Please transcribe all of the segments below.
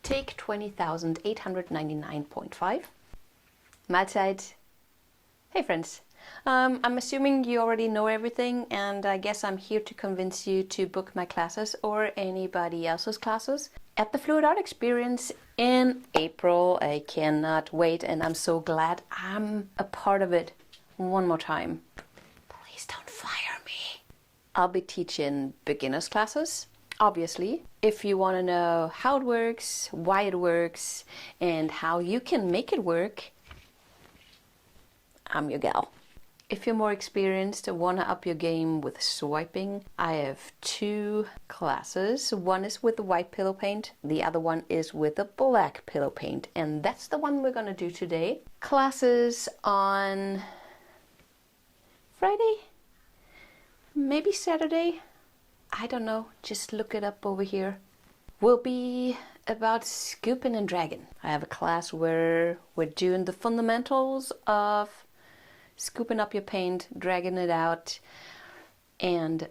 Take 20,899.5. Mahlzeit. Hey friends. I'm assuming you already know everything, and I guess I'm here to convince you to book my classes or anybody else's classes at the Fluidart experience in April. I cannot wait, and I'm so glad I'm a part of it one more time. Please don't fire me. I'll be teaching beginners classes, obviously. If you want to know how it works, why it works, and how you can make it work, I'm your gal. If you're more experienced and want to up your game with swiping, I have two classes. One is with the white pillow paint, the other one is with the black pillow paint, and that's the one we're going to do today. Classes on Friday, maybe Saturday, I don't know, just look it up over here. Will be about scooping and dragging. I have a class where we're doing the fundamentals of scooping up your paint, dragging it out, and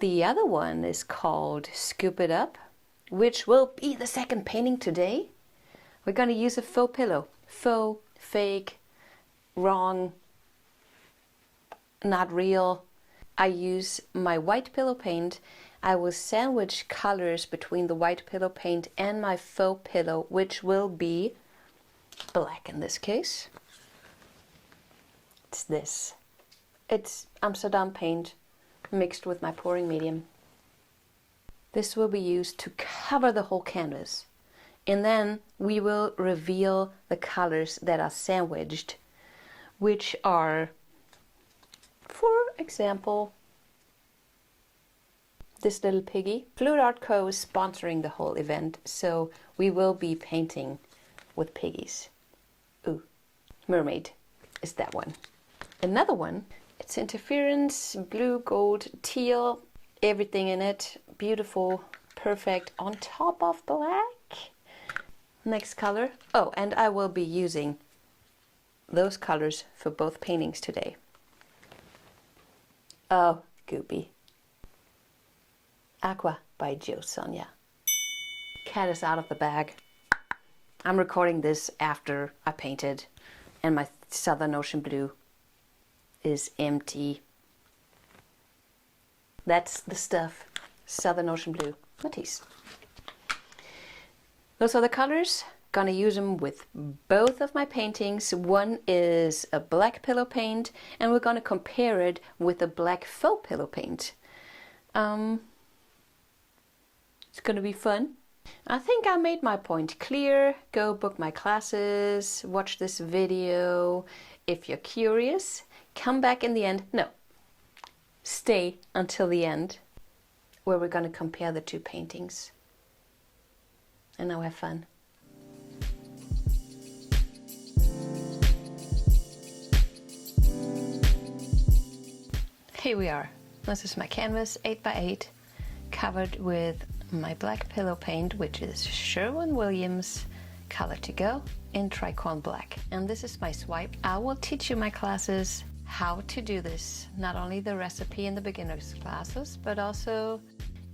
the other one is called Scoop It Up, which will be the second painting today. We're going to use a faux pillow. Faux, fake, wrong, not real. I use my white pillow paint. I will sandwich colors between the white pillow paint and my faux pillow, which will be black in this case. It's this. It's Amsterdam paint mixed with my pouring medium. This will be used to cover the whole canvas. And then we will reveal the colors that are sandwiched, which are, for example, this little piggy. Fluidart Co. is sponsoring the whole event, so we will be painting with piggies. Ooh, mermaid is that one. Another one, it's interference, blue, gold, teal, everything in it. Beautiful, perfect, on top of black. Next color. Oh, and I will be using those colors for both paintings today. Oh, goopy. Aqua by JoSonja. Cat is out of the bag. I'm recording this after I painted, and my Southern Ocean blue is empty. That's the stuff. Southern Ocean blue. Matisse. Those are the colors. Gonna use them with both of my paintings. One is a black pillow paint, and we're gonna compare it with a black faux pillow paint. It's gonna be fun. I think I made my point clear. Go book my classes, watch this video. If you're curious, come back in the end. No, stay until the end, where we're gonna compare the two paintings. And now have fun. Here we are. This is my canvas, 8x8, covered with my black pillow paint, which is Sherwin-Williams Color to Go in tricorn black. And this is my swipe. I will teach you my classes how to do this, not only the recipe in the beginners classes, but also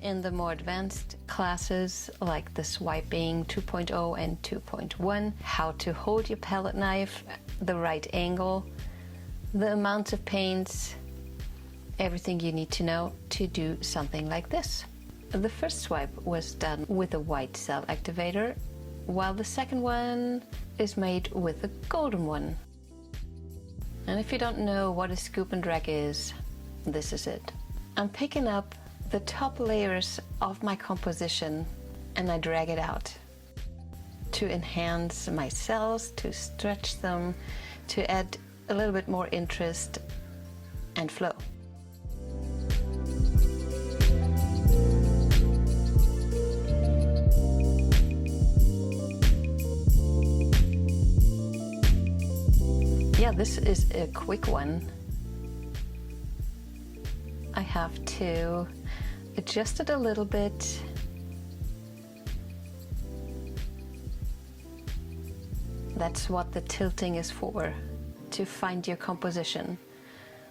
in the more advanced classes like the swiping 2.0 and 2.1, how to hold your palette knife, the right angle, the amounts of paints, everything you need to know to do something like this. The first swipe was done with a white cell activator, while the second one is made with a golden one. And if you don't know what a scoop and drag is, this is it. I'm picking up the top layers of my composition and I drag it out to enhance my cells, to stretch them, to add a little bit more interest and flow. Yeah, this is a quick one. I have to adjust it a little bit. That's what the tilting is for, to find your composition.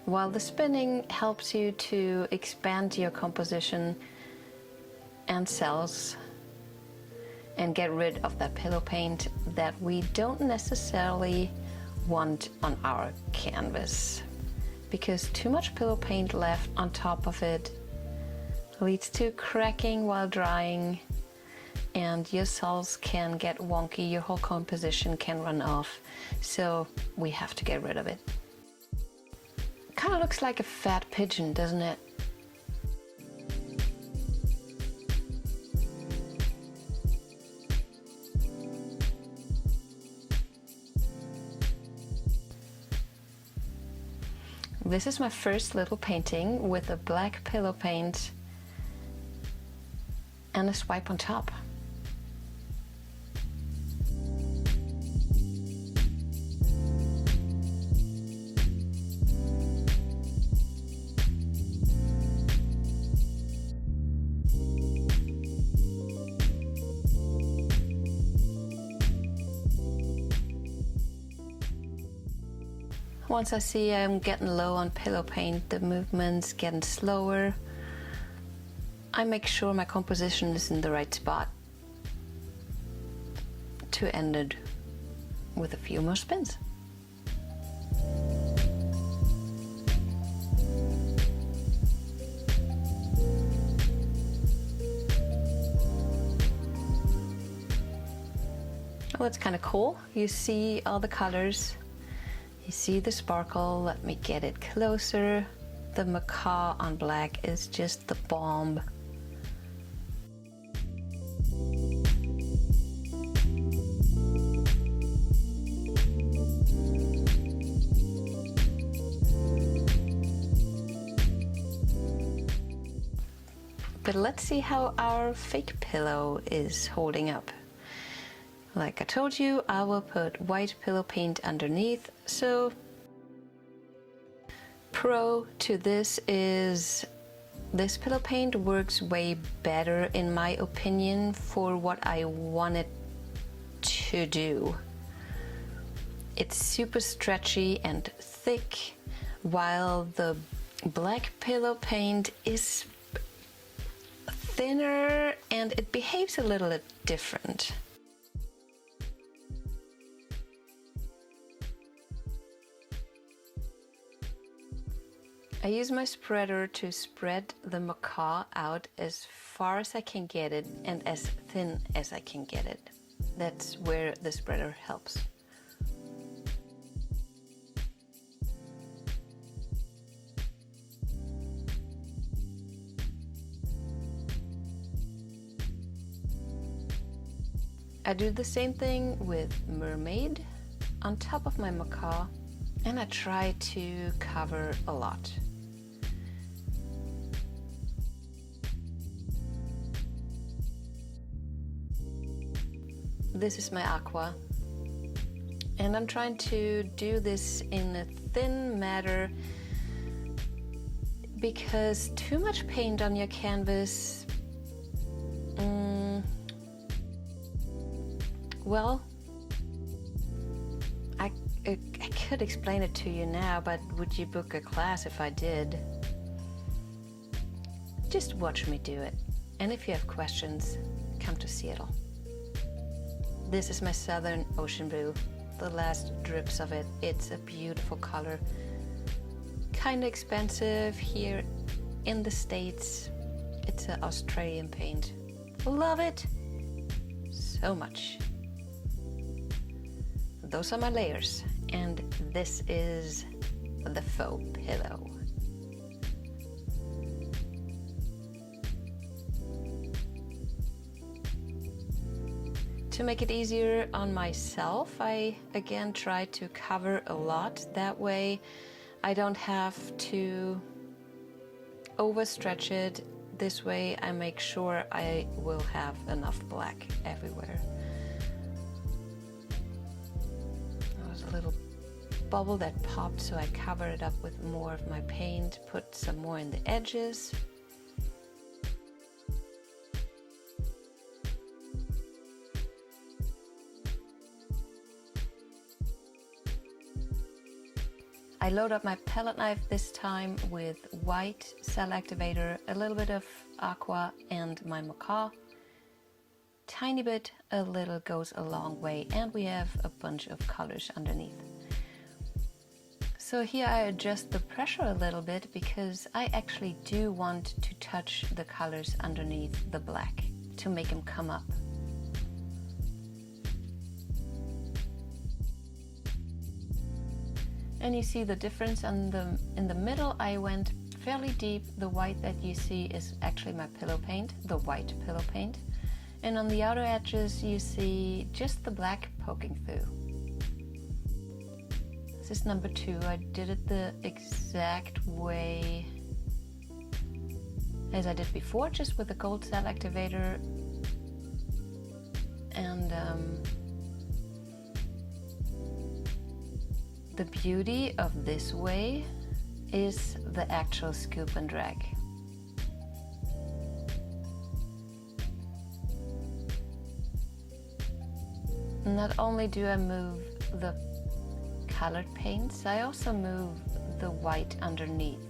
While the spinning helps you to expand your composition and cells, and get rid of that pillow paint that we don't necessarily want on our canvas, because too much pillow paint left on top of it leads to cracking while drying, and your cells can get wonky, your whole composition can run off, so we have to get rid of it. Kind of looks like a fat pigeon, doesn't it? This is my first little painting with a black pillow paint and a swipe on top. Once I see I'm getting low on pillow paint, the movement's getting slower, I make sure my composition is in the right spot to end it with a few more spins. Oh, it's kind of cool. You see all the colors. You see the sparkle. Let me get it closer. The macaw on black is just the bomb. But let's see how our fake pillow is holding up. Like I told you, I will put white pillow paint underneath, so pro to this is this pillow paint works way better in my opinion for what I want it to do. It's super stretchy and thick, while the black pillow paint is thinner and it behaves a little different. I use my spreader to spread the macaw out as far as I can get it and as thin as I can get it. That's where the spreader helps. I do the same thing with mermaid on top of my macaw, and I try to cover a lot. This is my aqua, and I'm trying to do this in a thin matter because too much paint on your canvas, well, I could explain it to you now, but would you book a class if I did? Just watch me do it, and if you have questions, come to Seattle. This is my Southern Ocean Blue, the last drips of it. It's a beautiful color. Kind of expensive here in the States. It's an Australian paint. Love it so much. Those are my layers, and this is the faux pillow. To make it easier on myself, I again try to cover a lot. That way I don't have to overstretch it. This way I make sure I will have enough black everywhere. There was a little bubble that popped, so I covered it up with more of my paint, put some more in the edges. I load up my palette knife this time with white cell activator, a little bit of aqua and my macaw. tiny bit, a little goes a long way, and we have a bunch of colors underneath. So here I adjust the pressure a little bit because I actually do want to touch the colors underneath the black to make them come up. And you see the difference in the middle. I went fairly deep. The white that you see is actually my pillow paint, the white pillow paint. And on the outer edges you see just the black poking through. This is number 2. I did it the exact way as I did before, just with the gold cell activator. And the beauty of this way is the actual scoop and drag. Not only do I move the colored paints, I also move the white underneath.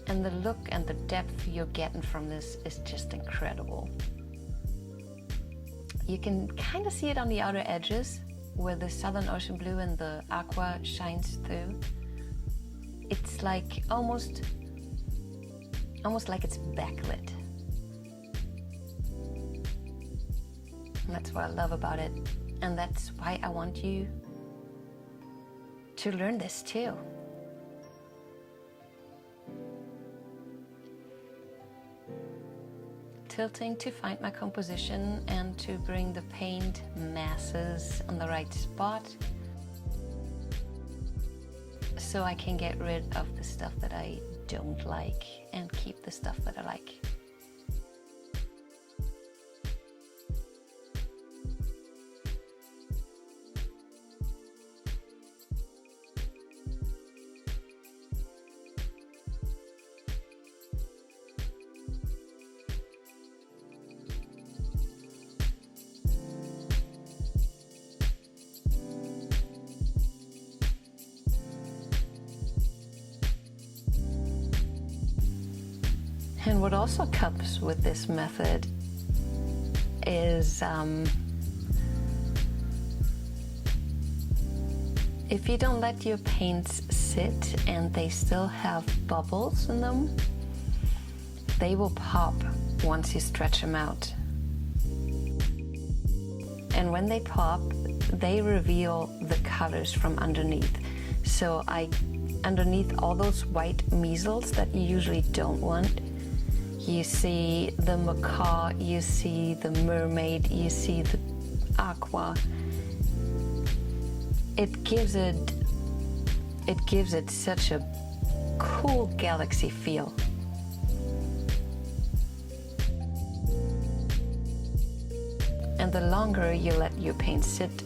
And the look and the depth you're getting from this is just incredible. You can kind of see it on the outer edges where the Southern Ocean blue and the aqua shines through. It's like almost like it's backlit. And that's what I love about it. And that's why I want you to learn this too. Tilting to find my composition and to bring the paint masses on the right spot so I can get rid of the stuff that I don't like and keep the stuff that I like. And what also comes with this method is if you don't let your paints sit and they still have bubbles in them, they will pop once you stretch them out. And when they pop, they reveal the colors from underneath. So underneath all those white measles that you usually don't want, you see the macaw, you see the mermaid, you see the aqua. It gives it such a cool galaxy feel. And the longer you let your paint sit,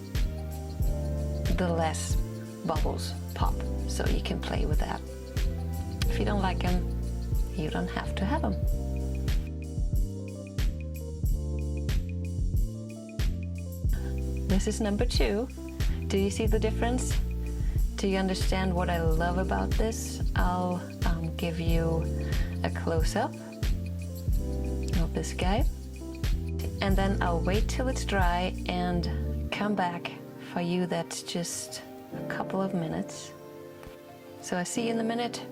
the less bubbles pop, so you can play with that. If you don't like them, you don't have to have them. This is number 2. Do you see the difference? Do you understand what I love about this? I'll give you a close-up of this guy. And then I'll wait till it's dry and come back for you. That's just a couple of minutes. So I see you in a minute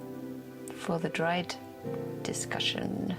for the dried discussion.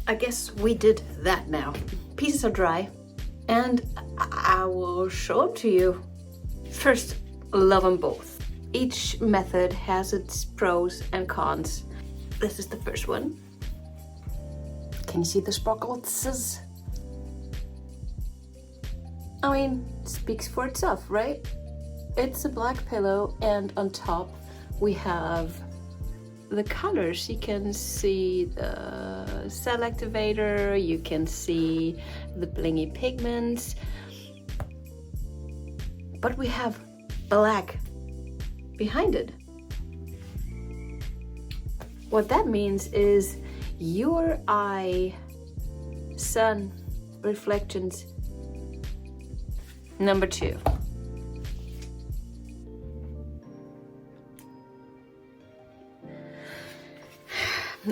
I guess we did that now. Pieces are dry, and I will show it to you. First, love them both. Each method has its pros and cons. This is the first one. Can you see the sparkles? I mean, it speaks for itself, right? It's a black pillow, and on top we have the colors. You can see the cell activator, you can see the blingy pigments, but we have black behind it. What that means is your eye sun reflections number 2.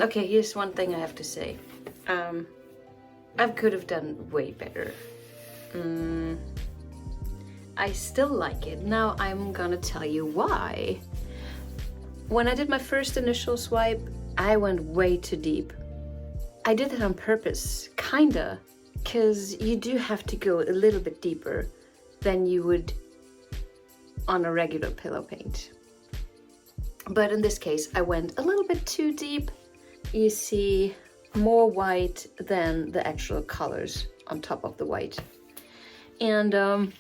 Okay, here's one thing I have to say. I could have done way better. I still like it. Now I'm gonna tell you why. When I did my first initial swipe, I went way too deep. I did it on purpose, kinda, because you do have to go a little bit deeper than you would on a regular pillow paint. But in this case, I went a little bit too deep. You see more white than the actual colors on top of the white. And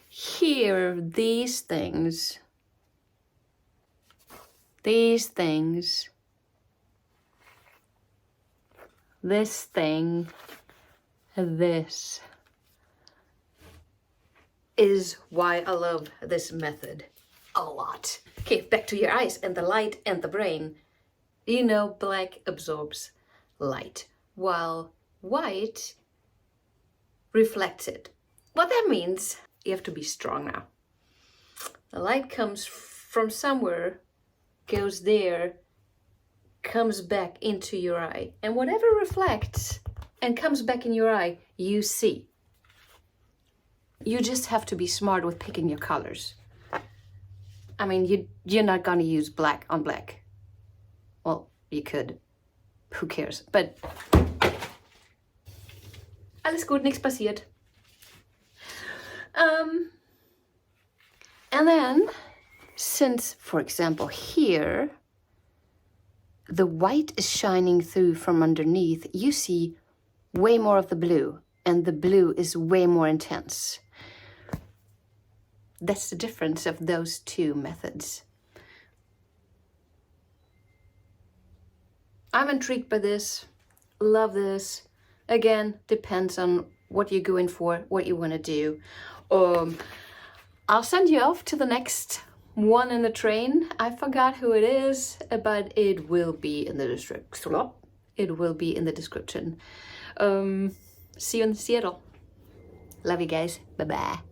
here, these things, this thing, this is why I love this method a lot. Okay, back to your eyes and the light and the brain. You know, black absorbs light, while white reflects it. What that means, you have to be strong now. The light comes from somewhere, goes there, comes back into your eye. And whatever reflects and comes back in your eye, you see. You just have to be smart with picking your colors. I mean, you're not gonna use black on black. Well, you could. Who cares? But alles gut, nichts passiert. And then, since, for example, here, the white is shining through from underneath, you see way more of the blue, and the blue is way more intense. That's the difference of those two methods. I'm intrigued by this, love this. Again, depends on what you're going for, what you want to do. I'll send you off to the next one in the train. I forgot who it is, but it will be in the description. It will be in the description. See you in Seattle. Love you guys. Bye-bye.